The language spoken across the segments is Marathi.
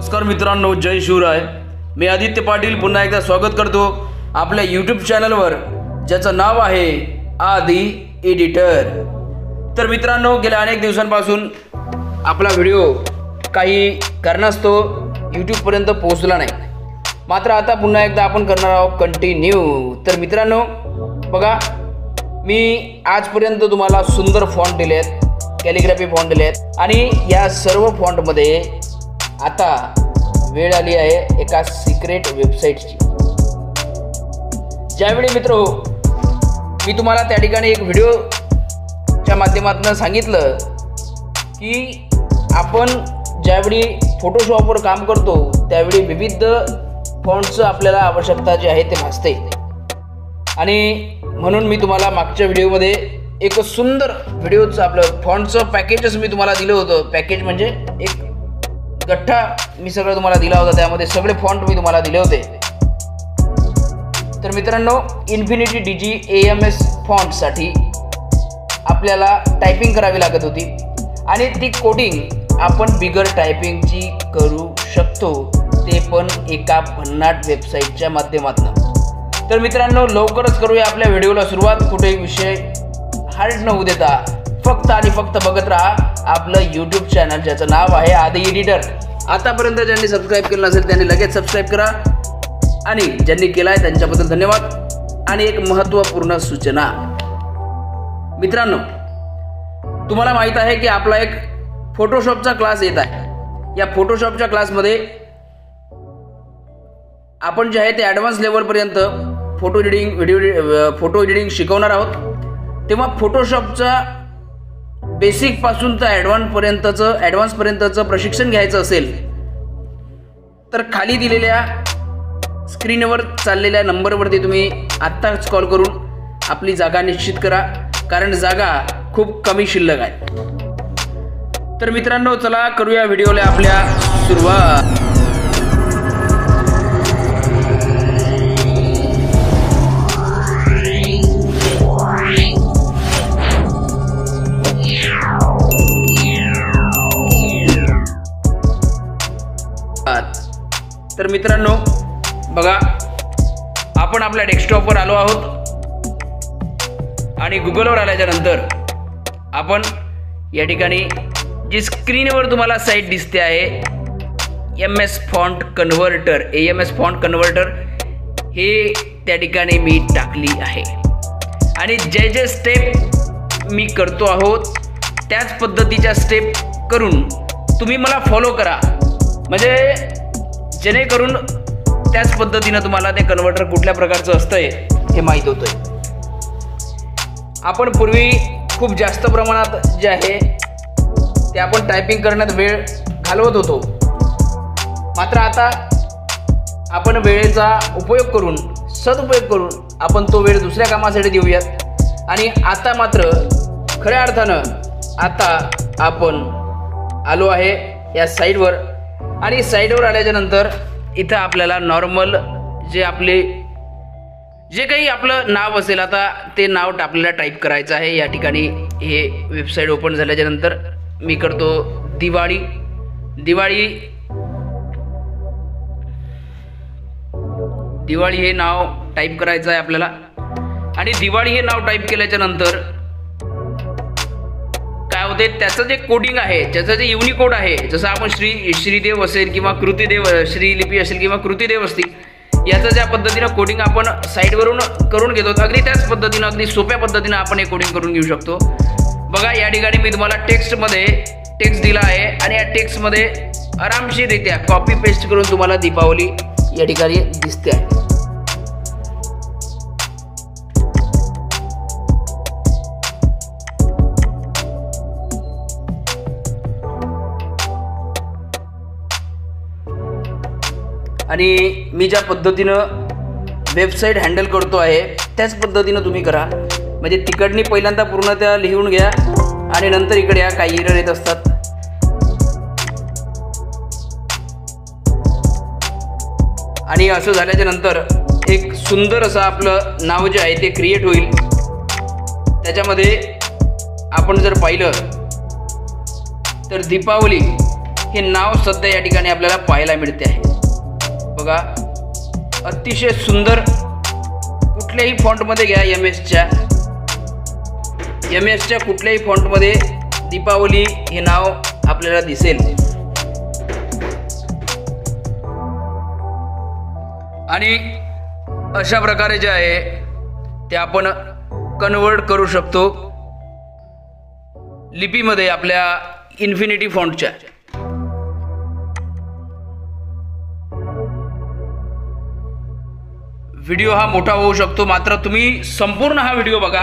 नमस्कार मित्रांनो, जय शिवराय। मी आदित्य पाटील पुन्हा एकदा स्वागत करतो आपल्या यूट्यूब चॅनलवर, ज्याचं नाव आहे आदी एडिटर। तर मित्रांनो, गेल्या अनेक दिवसांपासून आपला व्हिडिओ काही कारणास्तव यूट्यूबपर्यंत पोहोचला नाही, मात्र आता पुन्हा एकदा आपण करणार आहोत कंटिन्यू। तर मित्रांनो बघा, मी आजपर्यंत तुम्हाला सुंदर फॉन्ट दिले आहेत, कॅलिग्राफी फॉन्ट दिले आहेत, आणि या सर्व फॉन्टमध्ये आता वेळ आली आहे एका सिक्रेट वेबसाईटची। ज्यावेळी मित्रो मी तुम्हाला त्या ठिकाणी एक व्हिडिओच्या माध्यमातून सांगितलं की आपण ज्यावेळी फोटोशॉपवर काम करतो त्यावेळी विविध फॉन्टचं आपल्याला आवश्यकता जी आहे ते भासते, आणि म्हणून मी तुम्हाला मागच्या व्हिडिओमध्ये एक सुंदर व्हिडिओचं आपलं फॉन्टचं पॅकेजच मी तुम्हाला दिलं होतं। पॅकेज म्हणजे एक गठ्ठा मी सगळं तुम्हाला दिला होता, त्यामध्ये सगळे फॉन्ट मी तुम्हाला दिले होते। तर मित्रांनो, इन्फिनिटी डीजी AMS फॉन्टसाठी आपल्याला टायपिंग करावी लागत होती, आणि ती कोडिंग आपण बिगर टायपिंगची करू शकतो, ते पण एका भन्नाट वेबसाईटच्या माध्यमातून। तर मित्रांनो, लवकरच करूया आपल्या व्हिडिओला सुरुवात। कुठेही विषय हार्ड न होऊ देता फक्त आणि फक्त बघत राहा आपलं यूट्यूब चॅनल, ज्याचं नाव आहे आदी एडिटर। आतापर्यंत ज्यांनी सबस्क्राईब केलं नसेल त्यांनी लगेच सबस्क्राईब करा, आणि ज्यांनी केलं आहे त्यांच्याबद्दल धन्यवाद। आणि एक महत्त्वपूर्ण सूचना मित्रांनो, तुम्हाला माहीत आहे की आपला एक फोटोशॉपचा क्लास येत आहे। या फोटोशॉपच्या क्लासमध्ये आपण जे आहे ते ॲडव्हान्स लेवलपर्यंत फोटो एडिटिंग शिकवणार आहोत। तेव्हा फोटोशॉपचा बेसिक पासून तर ॲडव्हान्सपर्यंतचं प्रशिक्षण घ्यायचं असेल तर खाली दिलेल्या स्क्रीनवर चाललेल्या नंबरवरती तुम्ही आत्ताच कॉल करून आपली जागा निश्चित करा, कारण जागा खूप कमी शिल्लक आहे। तर मित्रांनो, चला करूया व्हिडिओला आपल्या सुरुवात। तर मित्रांनो बघा, आपण आपल्या डेस्कटॉपवर आलो आहोत, आणि गुगलवर आल्याच्या नंतर आपण या ठिकाणी जी स्क्रीनवर तुम्हाला साईट दिसते आहे AMS फॉन्ट कन्व्हर्टर, हे त्या ठिकाणी मी टाकली आहे, आणि जे जे स्टेप मी करतो आहोत त्याच पद्धतीच्या स्टेप करून तुम्ही मला फॉलो करा, म्हणजे जेणेकरून त्याच पद्धतीनं तुम्हाला ते कन्व्हर्टर कुठल्या प्रकारचं असतंय हे माहीत होतंय। आपण पूर्वी खूप जास्त प्रमाणात जे आहे ते आपण टायपिंग करण्यात वेळ घालवत होतो, मात्र आता आपण वेळेचा सदुपयोग करून आपण तो वेळ दुसऱ्या कामासाठी देऊयात। आणि आता मात्र खऱ्या अर्थानं आता आपण आलो आहे या साईटवर, आणि साईटवर आल्याच्या नंतर इथं आपल्याला नॉर्मल जे काही आपलं नाव असेल आता ते नाव आपल्याला टाईप करायचं आहे। या ठिकाणी हे वेबसाईट ओपन झाल्याच्या नंतर मी करतो दिवाळी हे नाव टाईप करायचं आहे आपल्याला, आणि दिवाळी हे नाव टाईप केल्याच्या नंतर काय होते, त्याचं जे कोडिंग आहे, ज्याचं जे युनिकोड आहे, जसं आपण श्रीदेव असेल किंवा कृतिदेव, श्रीलिपी असेल किंवा कृतिदेव असतील, याचं ज्या पद्धतीनं कोडिंग आपण साईटवरून करून घेतो, अगदी त्याच पद्धतीनं अगदी सोप्या पद्धतीनं आपण हे कोडिंग करून घेऊ शकतो। बघा, या ठिकाणी मी तुम्हाला टेक्स्ट दिला आहे, आणि या टेक्स्टमध्ये आरामशीररित्या कॉपी पेस्ट करून तुम्हाला दीपावली या ठिकाणी दिसते आहे। आणि मी ज्या पद्धतीनं वेबसाईट हँडल करतो आहे त्याच पद्धतीनं तुम्ही करा, म्हणजे तिकडनी पहिल्यांदा पूर्ण त्या लिहून घ्या, आणि नंतर इकडे या काही एरर येत असतात। आणि असं झाल्याच्या नंतर एक सुंदर असं आपलं नाव जे आहे ते क्रिएट होईल। त्याच्यामध्ये आपण जर पाहिलं तर दीपावली हे नाव सध्या या ठिकाणी आपल्याला पाहायला मिळते आहे। बघा, अतिशय सुंदर, कुठल्याही फॉन्टमध्ये घ्या, एम एसच्या कुठल्याही फॉन्टमध्ये दीपावली हे नाव आपल्याला दिसेल। आणि अशा प्रकारे जे आहे ते आपण कन्वर्ट करू शकतो लिपीमध्ये आपल्या इन्फिनिटी फॉन्टच्या। व्हिडिओ हा मोठा होऊ शकतो, मात्र तुम्ही संपूर्ण हा व्हिडिओ बघा।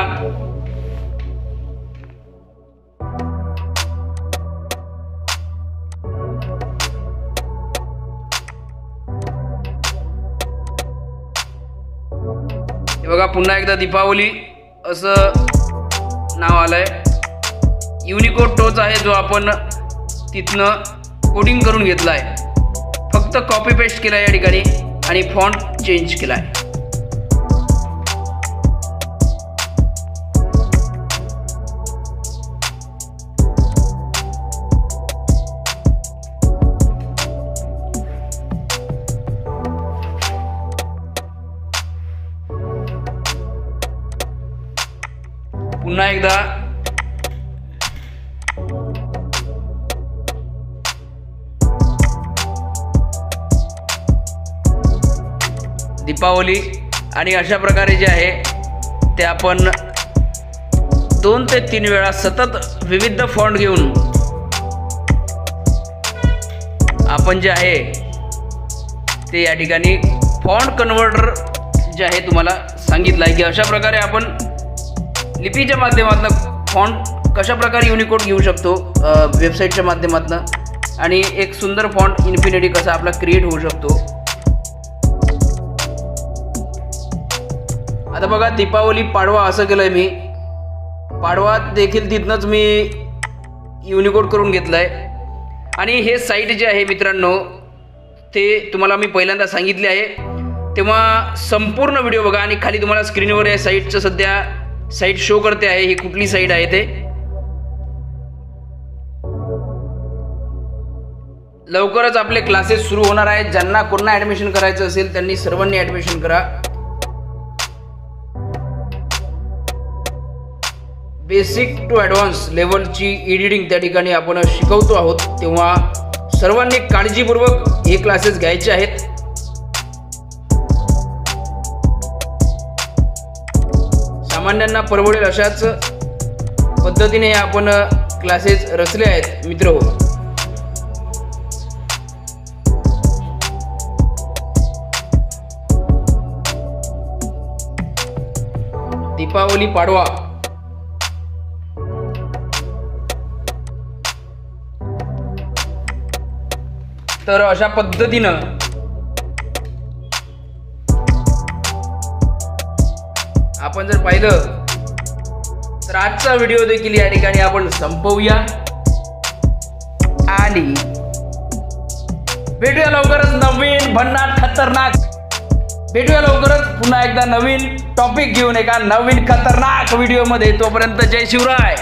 बघा, पुन्हा एकदा दीपावली असं नाव आलंय। युनिकोड तोच आहे जो आपण तिथनं कोडिंग करून घेतलाय, फक्त कॉपी पेस्ट केलाय या ठिकाणी आणि फॉन्ट चेंज केलाय। पुन्हा एकदा दीपावली, आणि अशा प्रकारे जे आहे ते आपण 2 ते 3 वेळा सतत विविध फॉन्ट घेऊन आपण जे आहे ते या ठिकाणी फॉन्ट कन्वर्टर जे आहे तुम्हाला सांगितलं आहे की अशा प्रकारे आपण लिपीच्या माध्यमातून फॉन्ट कशा प्रकारे युनिकोड घेऊ शकतो वेबसाईटच्या माध्यमातून, आणि एक सुंदर फॉन्ट इन्फिनिटी कसा आपला क्रिएट होऊ शकतो। आता बघा, दीपावली पाडवा असं केलंय मी, पाडवा देखील तिथनंच मी युनिकोड करून घेतलाय। आणि हे साईट जे आहे मित्रांनो ते तुम्हाला मी पहिल्यांदा सांगितले आहे, तेव्हा संपूर्ण व्हिडिओ बघा। आणि खाली तुम्हाला स्क्रीनवर या साईटचं सध्या साईट शो करते आहे, ही कुठली साईट आहे ते। लवकरच आपले क्लासेस सुरू होणार आहेत, ज्यांना कोणा ॲडमिशन करायचं असेल त्यांनी सर्वांनी ॲडमिशन करा। बेसिक टू ॲडव्हान्स लेवलची एडिटिंग त्या ठिकाणी आपण शिकवतो आहोत, तेव्हा सर्वांनी काळजीपूर्वक हे क्लासेस घ्यायचे आहेत। सामान्यांना परवडेल अशाच पद्धतीने आपण क्लासेस रचले आहेत मित्र। दीपावली पाडवा, तर अशा पद्धतीनं आपण जर पाहिलं तर आजचा व्हिडिओ देखील या ठिकाणी आपण संपवूया आणि भेटूया लवकरच नवीन भन्नाट खतरनाक, भेटूया लवकरच पुन्हा एकदा नवीन टॉपिक घेऊन एका नवीन खतरनाक व्हिडिओ मध्ये। तोपर्यंत जय शिवराय।